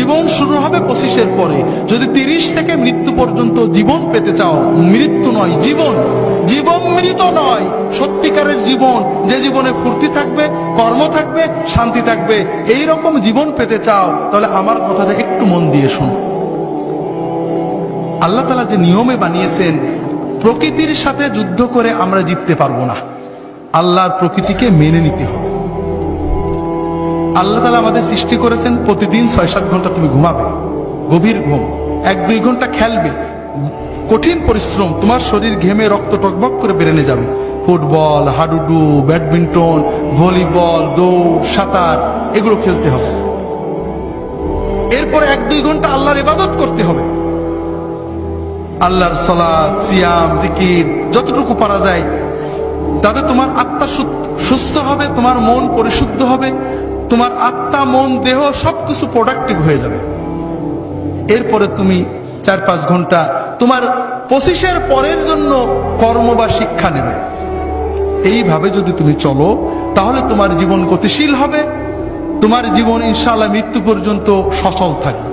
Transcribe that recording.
জীবন শুরু হবে 25-এর পরে। যদি 30 থেকে মৃত্যু পর্যন্ত জীবন পেতে চাও, মৃত্যু নয় জীবন, জীবন মৃত নয়, সত্যিকারের জীবন, যে জীবনে ফুর্তি থাকবে, কর্ম থাকবে, শান্তি থাকবে, এই রকম জীবন পেতে চাও, তাহলে আমার কথাটা একটু মন দিয়ে শোনো। আল্লাহ তাআলা যে নিয়মে বানিয়েছেন, প্রকৃতির সাথে যুদ্ধ করে আমরা জিততে পারবো না, আল্লাহর প্রকৃতিকে মেনে নিতে হবে। আল্লাহ তাআলা আমাদের সৃষ্টি করেছেন, প্রতিদিন 6-7 ঘন্টা তুমি ঘুমাবে, গভীর ঘুম, 1-2 ঘন্টা খেলবে, কঠিন পরিশ্রম, তোমার শরীর ঘেমে রক্ত টকবক করে বেরেনে যাবে, ফুটবল, হাডুডু, ব্যাডমিন্টন, ভলিবল, দৌড়, সাঁতার, এগুলো খেলতে হবে। এরপরে 1-2 ঘন্টা আল্লাহর ইবাদত করতে হবে, আল্লাহর সালাত, সিয়াম, জিকির যতটুকু পারা যায়, তাতে তোমার আত্মা সুস্থ হবে, তোমার মন পরিশুদ্ধ হবে, তোমার আত্মা, মন, দেহ সবকিছু প্রোডাক্টিভ হয়ে যাবে। এরপরে তুমি 4-5 ঘন্টা তোমার 25-এর পরের জন্য কর্ম বা শিক্ষা নেবে। এইভাবে যদি তুমি চলো, তাহলে তোমার জীবন গতিশীল হবে, তোমার জীবন ইনশাআল্লাহ মৃত্যু পর্যন্ত সচল থাকবে।